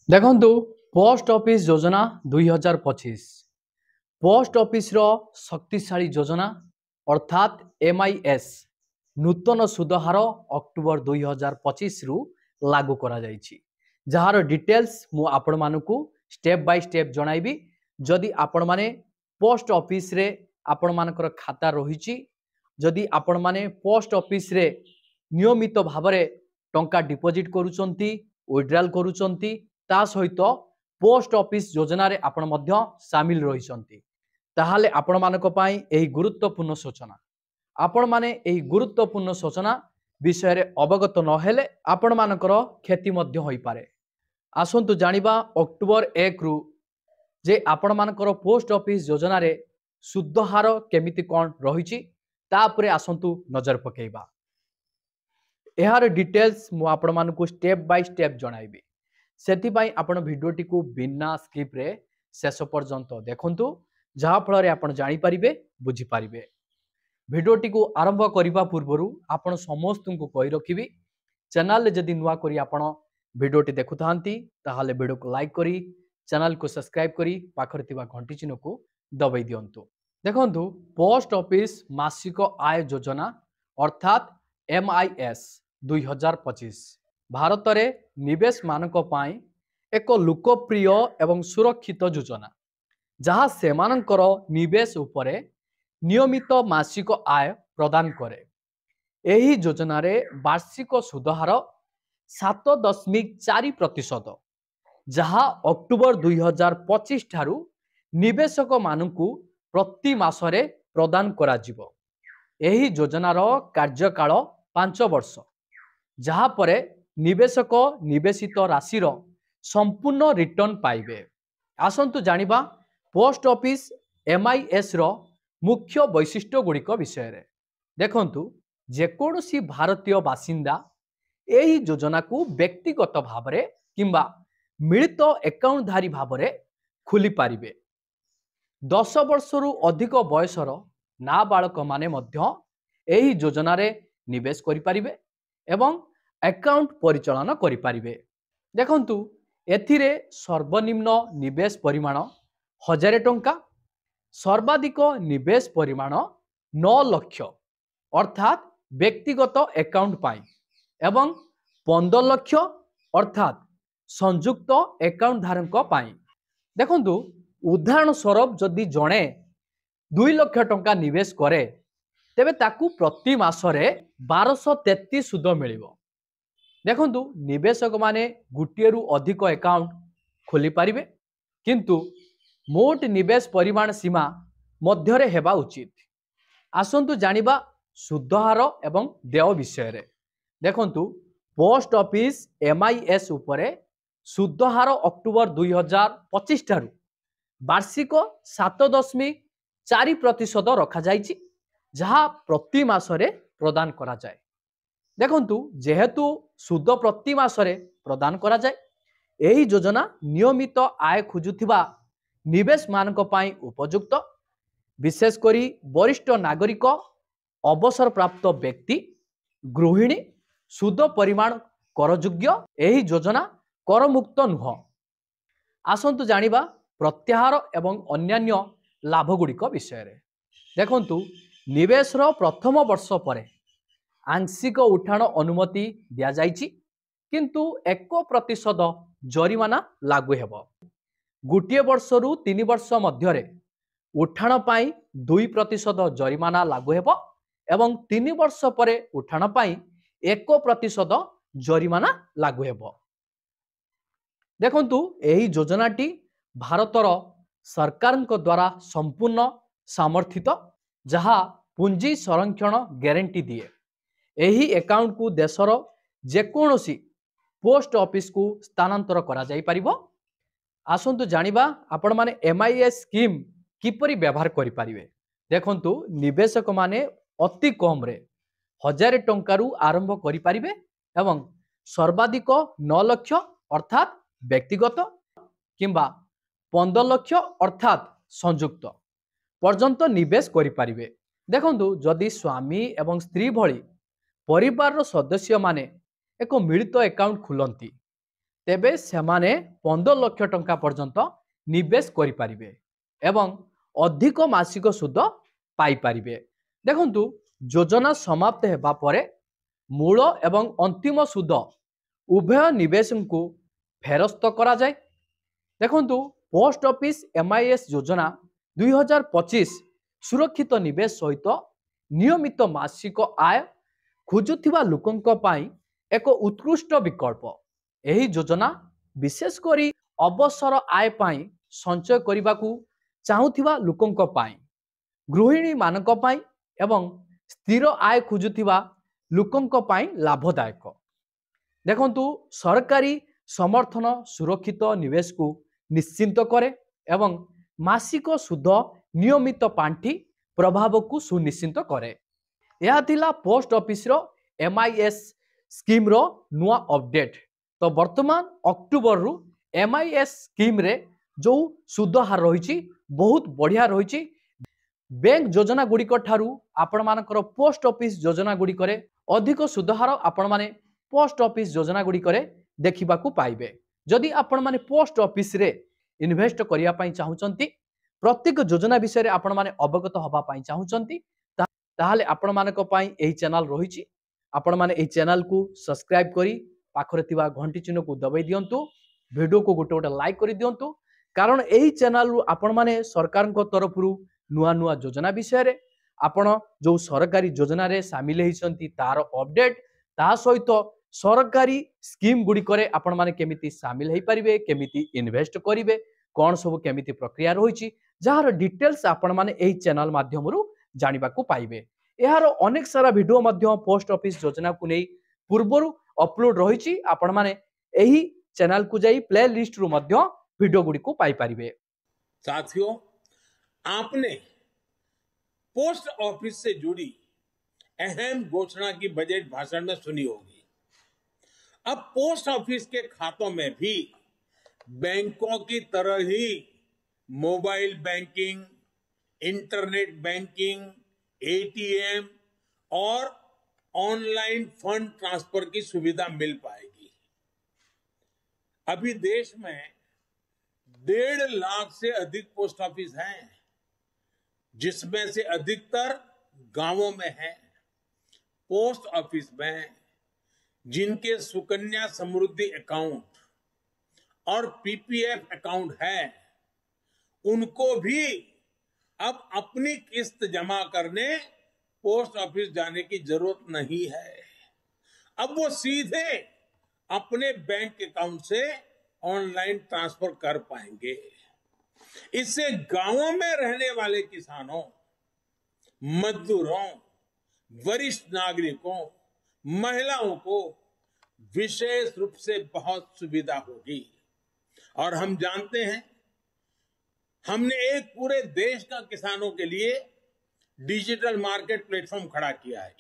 देखु post office योजना 2025 post office रो शक्तिशाली योजना अर्थात MIS नूतन सुधहार अक्टोबर 2025 रु लागू करा जायछि। जार डिटेल्स मु आपण मानकु स्टेप बाय स्टेप जणाइबी। जदि आपण माने पोस्ट ऑफिस रे आपण मानकर खाता रहिछि, जदि आपण माने पोस्ट ऑफिस रे नियमित भावरे टंका डिपॉजिट करूचंती, विड्रॉल करूचंती, ता सहित पोस्ट ऑफिस योजना रे आपण मध्य शामिल रहिसंती, ताहाले आपण मानक पई एही गुरुत्वपूर्ण सूचना। आपण माने एही गुरुत्वपूर्ण सूचना विषय रे अवगत न हेले आपण मानकर क्षति मध्य होई पारे। आसंतु जानिबा अक्टोबर 1 रु जे आपण मानकर पोस्ट ऑफिस योजना रे शुद्ध हार केमिति कोन रहिछि ता परे आसंतु नजर पकेइबा। एहार डिटेल्स मु आपण मानकु स्टेप बाय स्टेप जणाइबी। सेति पई आपण भिडियोटी को बिना स्किप रे शेष पर्यंत देखंतु, जहा फल रे आपण जानि परिबे, बुझी परिबे। भिडियोटी को आरंभ करिबा पूर्वरु आपण समस्त को कहि रखिबी, चैनल ले जदि नुवा करी आपण भिडियोटी देखुथांती ताहाले वीडियो को लाइक करी चैनल को सब्सक्राइब करी पाखर थिबा घंटी चिन्ह को दबाई दियंतु। देखंतु पोस्ट ऑफिस मासिक आय योजना अर्थात MIS 2025 भारत रे निवेश मानक पाई एक लोकप्रिय एवं सुरक्षित योजना, जहाँ सेमानकर निवेश उपरे नियमित मासिक आय प्रदान करे। एही योजना रे वार्षिक सुधहार 7.4%, जहाँ अक्टोबर 2025 ठारू निवेशक मानकु प्रति मासरे प्रदान करा जिवो। एही योजनार कार्यकाल 5 वर्ष, जहाँ परे निवेशक निवेशित राशिर संपूर्ण रिटर्न पाइबे। आसंतु जानिबा पोस्ट ऑफिस MIS रो मुख्य वैशिष्ट्य गुड़िक विषय रे। देखंतु जेकोसी भारतीय बासिंदा एही योजना को व्यक्तिगत भावरे किंबा मिलित अकाउंटधारी भावरे खुली पारिबे। 10 वर्षरु अधिक बयसर नाबालक माने मध्य एही योजना रे निवेश करि पारिबे एवं अकाउंट परिचालन करि पारिबे। देखंतु एथिरे सर्वनिम्न निवेश परिमाण 1000 टंका, सर्वाधिक निवेश परिमाण 9 लाख अर्थात व्यक्तिगत अकाउंट पाई एवं 15 लाख अर्थात संयुक्त अकाउंट धारक पाई। देखंतु उदाहरण स्वरूप जदि जणे 2 लाख टंका निवेश करे तेबे ताकू प्रति मासरे 1233 सुद मिलिबो। देखंतु निवेशक माने गुटिएरु अधिक अकाउंट खोली पारिबे, किंतु मोट निवेश परिमाण सीमा मध्यरे हेबा उचित। आसंतु जानिबा सुधहार एवं देय विषय रे। देखंतु पोस्ट ऑफिस MIS उपरे सुधहार अक्टोबर 2025 ठारू वार्षिक 7.4% रखा जाइछि, जहाँ प्रति मासरे प्रदान करा जाए। देखंतु जेहेतु सुद प्रति मासरे प्रदान करा जाए, एही योजना नियमित आय खोजुथिबा निवेश मानक पाई उपयुक्त, विशेष करी वरिष्ठ नागरिक, अवसर प्राप्त व्यक्ति, गृहिणी, सुद परिमाण करयोग्य। एही योजना करमुक्त नुह। आसंतु जानिबा प्रत्याहार एवं अन्यान्य लाभ गुड़िक विषय रे। देखंतु निवेश रो प्रथम वर्ष परे आंशिक उठाण अनुमति दिया जाइछि, किंतु 1% जरिमाना लागू हेबो। गोटे वर्षरु 3 वर्ष मध्यरे उठाण पाई 2% जरिमाना लागू हेबो एवं 3 वर्ष परे उठाण पाई 1% जरिमाना लागू हेबो। देखंतु एही योजनाटी भारतर सरकार द्वारा संपूर्ण समर्थित, जहाँ पुंजी संरक्षण गारंटी दिए। एही अकाउंट को देशर जेकोसी पोस्ट ऑफिस को स्थानांतर करा जाई परिबो। आसंतु जानिबा आपण माने MIS स्कीम किपरि व्यवहार करि परिबे। देखंतु निवेशक माने अति कम रे 1000 टंकारु आरंभ करि परिबे एवं सर्वाधिक 9 लाख अर्थात व्यक्तिगत किंबा 15 लाख अर्थात संयुक्त पर्यंत निवेश करि परिबे। देखंतु जदि स्वामी एवं स्त्री भली परिवार सदस्य माने एक मिलित अकाउंट खुलंती, तेबे सेमाने 15 लाख टंका पर्यंत निवेश करि पारिबे एवं अधिक मासिक सुद पाई पारिबे। देखंतु योजना समाप्त हेबा परे मूल एवं अंतिम सुद उभय निवेश को फेरस्त करा जाए। देखंतु पोस्ट ऑफिस एमआईएस योजना 2025 सुरक्षित निवेश सहित नियमित मासिक आय खोजुथिबा लोकंक पाई एक उत्कृष्ट विकल्प। एही योजना विशेष करी अवसर आय पाई संचय करबाकू चाहूथिबा लोकंक पाई, गृहिणी मानक पाई एवं स्थिर आय खोजुथिबा लोकंक पाई लाभदायक। देखंतु सरकारी समर्थन सुरक्षित निवेश को निश्चिंत करे एवं मासिक सुध नियमित पांठी प्रभाव को सुनिश्चित करे। यह थिला पोस्ट ऑफिस रो एमआईएस स्कीम रो नुआ अपडेट। तो वर्तमान अक्टोबर रु एमआईएस स्कीम रे जो सुध हार रही बहुत बढ़िया रही। बैंक योजना गुड़िक ठारू आपण मानकर पोस्ट ऑफिस योजना गुड़िक अधिक सुध हार आपण माने पोस्ट ऑफिस योजना गुड़िक देखा पाइबे। जदि आपण माने पोस्ट ऑफिस रे इन्वेस्ट करिया पई चाहुचंती, प्रत्येक योजना विषय रे आपण माने अवगत हबा पई चाहुचंती, ताहाले आपण मानक पई एही चैनल रहिछि। आपण माने एही चैनल को सब्सक्राइब करी पाखरे थिबा घंटी चिन्ह को दबाई दियंतु, वीडियो को गोटे गोटे लाइक करि दियंतु, कारण एही चैनल रु आपण माने सरकार को तरफ रु नुआ नुआ योजना विषय रे आपण जो सरकारी योजना रे शामिल हेइसंती तार अपडेट, ता सहित सरकारी स्कीम गुडी करे आपण माने केमिति शामिल हेइ परिबे, केमिति इन्वेस्ट करिवे, कोन सब केमिति प्रक्रिया रहिछि, जहार डिटेल्स आपण माने एही चैनल माध्यम रु जानिबा को पाइबे। एहार अनेक सारा वीडियो माध्यम पोस्ट ऑफिस योजना को नै पूर्वरु अपलोड रहिछि। आपण माने एही चैनल को जाई प्ले लिस्ट रु मध्य वीडियो गुडी को पाई परिबे। साथियों, आपने पोस्ट ऑफिस से जुड़ी अहम घोषणा की बजट भाषण में सुनी होगी। अब पोस्ट ऑफिस के खातों में भी बैंकों की तरह ही mobile banking, internet banking, ATM और ऑनलाइन फंड ट्रांसफर की सुविधा मिल पाएगी। अभी देश में 1.5 लाख से अधिक पोस्ट ऑफिस हैं, जिसमें से अधिकतर गांवों में है। पोस्ट ऑफिस में जिनके सुकन्या समृद्धि अकाउंट और पीपीएफ अकाउंट है, उनको भी अब अपनी किस्त जमा करने पोस्ट ऑफिस जाने की जरूरत नहीं है। अब वो सीधे अपने बैंक अकाउंट से ऑनलाइन ट्रांसफर कर पाएंगे। इससे गांवों में रहने वाले किसानों, मजदूरों, वरिष्ठ नागरिकों, महिलाओं को विशेष रूप से बहुत सुविधा होगी। और हम जानते हैं, हमने एक पूरे देश का किसानों के लिए डिजिटल मार्केट प्लेटफॉर्म खड़ा किया है।